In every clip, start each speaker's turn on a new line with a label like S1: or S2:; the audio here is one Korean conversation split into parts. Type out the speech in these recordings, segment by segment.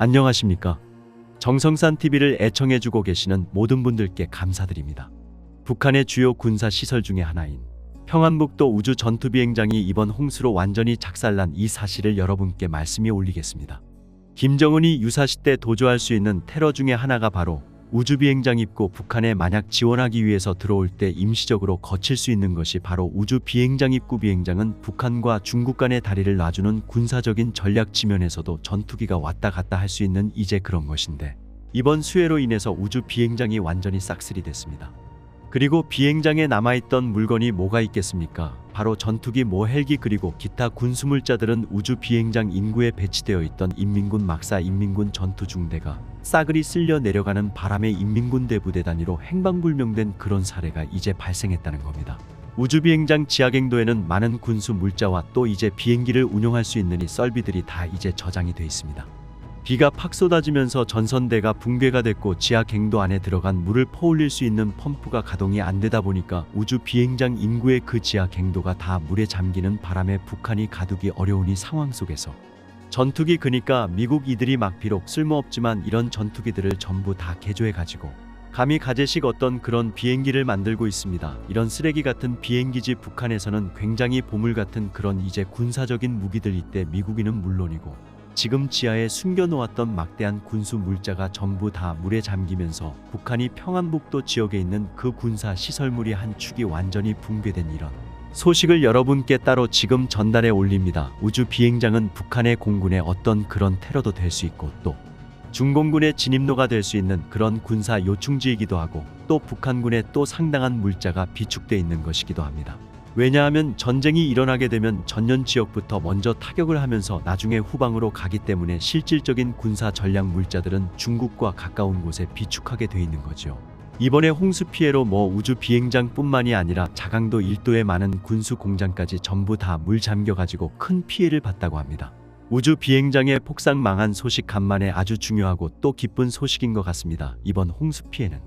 S1: 안녕하십니까? 정성산 TV를 애청해주고 계시는 모든 분들께 감사드립니다. 북한의 주요 군사 시설 중의 하나인 평안북도 우주 전투비행장이 이번 홍수로 완전히 작살난 이 사실을 여러분께 말씀이 올리겠습니다. 김정은이 유사시 때 도주할 수 있는 테러 중의 하나가 바로 우주비행장 입고 북한에 만약 지원하기 위해서 들어올 때 임시적으로 거칠 수 있는 것이 바로 우주비행장 입구. 비행장은 북한과 중국 간의 다리를 놔주는 군사적인 전략 지면에서도 전투기가 왔다 갔다 할 수 있는 이제 그런 것인데, 이번 수해로 인해서 우주비행장이 완전히 싹쓸이 됐습니다. 그리고 비행장에 남아있던 물건이 뭐가 있겠습니까? 바로 전투기, 헬기, 그리고 기타 군수물자들은 우주비행장 인구에 배치되어 있던 인민군 막사 인민군 전투중대가 싸그리 쓸려 내려가는 바람에 인민군대 부대 단위로 행방불명된 그런 사례가 이제 발생했다는 겁니다. 우주비행장 지하갱도에는 많은 군수 물자와 또 이제 비행기를 운용할 수 있는 이 썰비들이 다 이제 저장이 돼 있습니다. 비가 팍 쏟아지면서 전선대가 붕괴가 됐고 지하갱도 안에 들어간 물을 퍼올릴 수 있는 펌프가 가동이 안 되다 보니까 우주비행장 인구의 그 지하갱도가 다 물에 잠기는 바람에 북한이 가두기 어려운 이 상황 속에서 전투기, 그니까 미국 이들이 막 비록 쓸모없지만 이런 전투기들을 전부 다 개조해가지고 감히 가제식 어떤 그런 비행기를 만들고 있습니다. 이런 쓰레기 같은 비행기지 북한에서는 굉장히 보물 같은 그런 이제 군사적인 무기들 이때 미국인은 물론이고 지금 지하에 숨겨놓았던 막대한 군수 물자가 전부 다 물에 잠기면서 북한이 평안북도 지역에 있는 그 군사 시설물이 한 축이 완전히 붕괴된 이런 소식을 여러분께 따로 지금 전달해 올립니다. 우주 비행장은 북한의 공군의 어떤 그런 테러도 될 수 있고 또 중공군의 진입로가 될 수 있는 그런 군사 요충지이기도 하고 또 북한군의 또 상당한 물자가 비축돼 있는 것이기도 합니다. 왜냐하면 전쟁이 일어나게 되면 전년 지역부터 먼저 타격을 하면서 나중에 후방으로 가기 때문에 실질적인 군사 전략 물자들은 중국과 가까운 곳에 비축하게 돼 있는 거죠. 이번에 홍수 피해로 우주 비행장뿐만이 아니라 자강도 일도의 많은 군수 공장까지 전부 다 물 잠겨가지고 큰 피해를 봤다고 합니다. 우주 비행장의 폭삭 망한 소식 간만에 아주 중요하고 또 기쁜 소식인 것 같습니다. 이번 홍수 피해는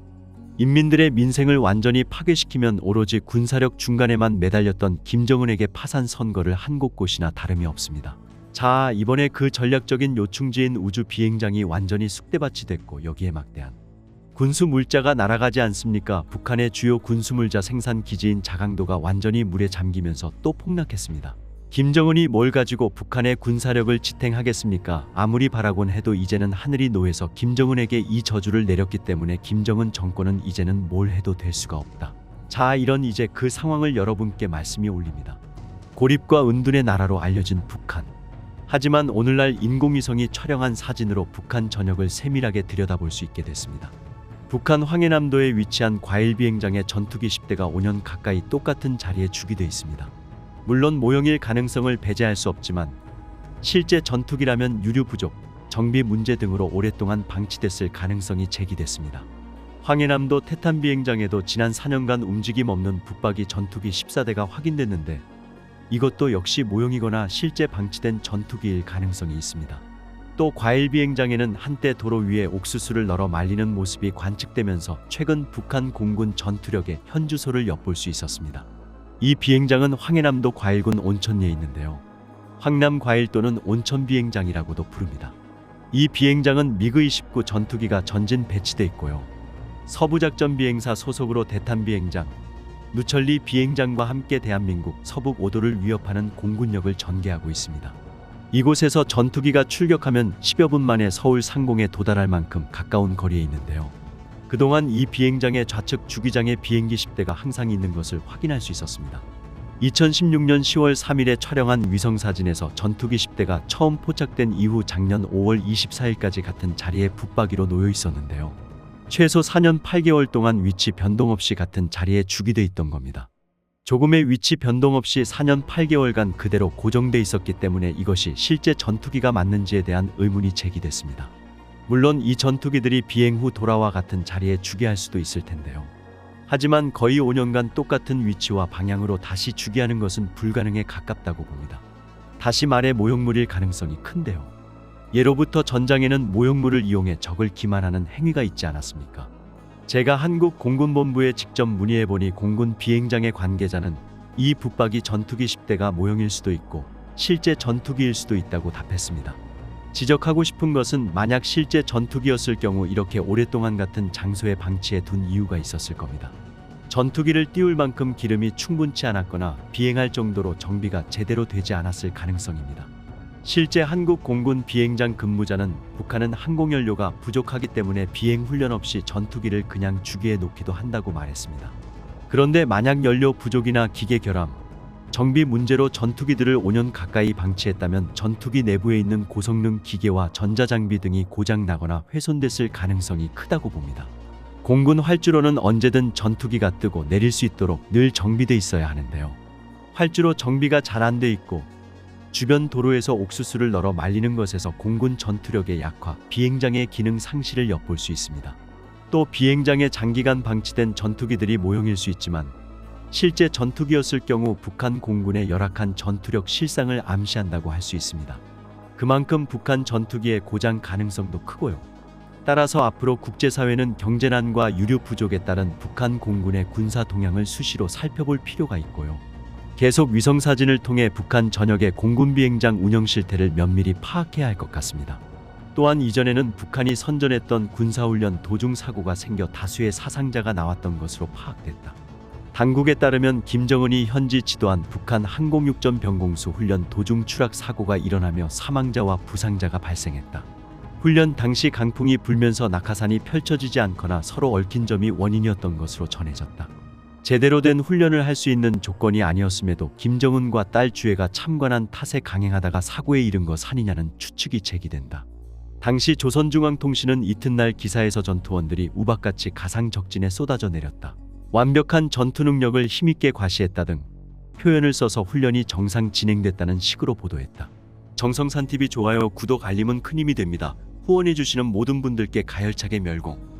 S1: 인민들의 민생을 완전히 파괴시키면 오로지 군사력 중간에만 매달렸던 김정은에게 파산 선거를 한 곳곳이나 다름이 없습니다. 자, 이번에 그 전략적인 요충지인 우주 비행장이 완전히 쑥대밭이 됐고 여기에 막대한 군수 물자가 날아가지 않습니까? 북한의 주요 군수물자 생산 기지인 자강도가 완전히 물에 잠기면서 또 폭락했습니다. 김정은이 뭘 가지고 북한의 군사력을 지탱하겠습니까? 아무리 바라곤 해도 이제는 하늘이 노해서 김정은에게 이 저주를 내렸기 때문에 김정은 정권은 이제는 뭘 해도 될 수가 없다. 자, 이런 이제 그 상황을 여러분께 말씀이 올립니다. 고립과 은둔의 나라로 알려진 북한. 하지만 오늘날 인공위성이 촬영한 사진으로 북한 전역을 세밀하게 들여다볼 수 있게 됐습니다. 북한 황해남도에 위치한 과일비행장의 전투기 10대가 5년 가까이 똑같은 자리에 주기돼 있습니다. 물론 모형일 가능성을 배제할 수 없지만 실제 전투기라면 유류 부족, 정비 문제 등으로 오랫동안 방치됐을 가능성이 제기됐습니다. 황해남도 태탄 비행장에도 지난 4년간 움직임 없는 붙박이 전투기 14대가 확인됐는데 이것도 역시 모형이거나 실제 방치된 전투기일 가능성이 있습니다. 또 과일 비행장에는 한때 도로 위에 옥수수를 널어 말리는 모습이 관측되면서 최근 북한 공군 전투력의 현주소를 엿볼 수 있었습니다. 이 비행장은 황해남도 과일군 온천리에 있는데요. 황남과일 또는 온천비행장이라고도 부릅니다. 이 비행장은 미그-29 전투기가 전진 배치돼 있고요. 서부작전비행사 소속으로 대탄비행장, 누천리 비행장과 함께 대한민국 서북 5도를 위협하는 공군력을 전개하고 있습니다. 이곳에서 전투기가 출격하면 10여 분 만에 서울 상공에 도달할 만큼 가까운 거리에 있는데요. 그동안 이 비행장의 좌측 주기장에 비행기 10대가 항상 있는 것을 확인할 수 있었습니다. 2016년 10월 3일에 촬영한 위성사진에서 전투기 10대가 처음 포착된 이후 작년 5월 24일까지 같은 자리에 붙박이로 놓여 있었는데요. 최소 4년 8개월 동안 위치 변동 없이 같은 자리에 주기돼 있던 겁니다. 조금의 위치 변동 없이 4년 8개월간 그대로 고정돼 있었기 때문에 이것이 실제 전투기가 맞는지에 대한 의문이 제기됐습니다. 물론 이 전투기들이 비행 후 돌아와 같은 자리에 주기할 수도 있을 텐데요. 하지만 거의 5년간 똑같은 위치와 방향으로 다시 주기하는 것은 불가능에 가깝다고 봅니다. 다시 말해 모형물일 가능성이 큰데요. 예로부터 전장에는 모형물을 이용해 적을 기만하는 행위가 있지 않았습니까? 제가 한국공군본부에 직접 문의해보니 공군 비행장의 관계자는 이 붙박이 전투기 10대가 모형일 수도 있고 실제 전투기일 수도 있다고 답했습니다. 지적하고 싶은 것은 만약 실제 전투기였을 경우 이렇게 오랫동안 같은 장소에 방치해 둔 이유가 있었을 겁니다. 전투기를 띄울 만큼 기름이 충분치 않았거나 비행할 정도로 정비가 제대로 되지 않았을 가능성입니다. 실제 한국 공군 비행장 근무자는 북한은 항공연료가 부족하기 때문에 비행 훈련 없이 전투기를 그냥 주기에 놓기도 한다고 말했습니다. 그런데 만약 연료 부족이나 기계 결함, 정비 문제로 전투기들을 5년 가까이 방치했다면 전투기 내부에 있는 고성능 기계와 전자장비 등이 고장 나거나 훼손됐을 가능성이 크다고 봅니다. 공군 활주로는 언제든 전투기가 뜨고 내릴 수 있도록 늘 정비돼 있어야 하는데요. 활주로 정비가 잘 안 돼 있고 주변 도로에서 옥수수를 널어 말리는 것에서 공군 전투력의 약화, 비행장의 기능 상실을 엿볼 수 있습니다. 또 비행장에 장기간 방치된 전투기들이 모형일 수 있지만 실제 전투기였을 경우 북한 공군의 열악한 전투력 실상을 암시한다고 할 수 있습니다. 그만큼 북한 전투기의 고장 가능성도 크고요. 따라서 앞으로 국제사회는 경제난과 유류 부족에 따른 북한 공군의 군사 동향을 수시로 살펴볼 필요가 있고요. 계속 위성사진을 통해 북한 전역의 공군 비행장 운영 실태를 면밀히 파악해야 할 것 같습니다. 또한 이전에는 북한이 선전했던 군사훈련 도중 사고가 생겨 다수의 사상자가 나왔던 것으로 파악됐다. 당국에 따르면 김정은이 현지 지도한 북한 항공육전 병공수 훈련 도중 추락 사고가 일어나며 사망자와 부상자가 발생했다. 훈련 당시 강풍이 불면서 낙하산이 펼쳐지지 않거나 서로 얽힌 점이 원인이었던 것으로 전해졌다. 제대로 된 훈련을 할 수 있는 조건이 아니었음에도 김정은과 딸 주혜가 참관한 탓에 강행하다가 사고에 이른 것 아니냐는 추측이 제기된다. 당시 조선중앙통신은 이튿날 기사에서 전투원들이 우박같이 가상적진에 쏟아져 내렸다. 완벽한 전투 능력을 힘있게 과시했다 등 표현을 써서 훈련이 정상 진행됐다는 식으로 보도했다. 정성산TV 좋아요, 구독, 알림은 큰 힘이 됩니다. 후원해주시는 모든 분들께 가열차게 멸공.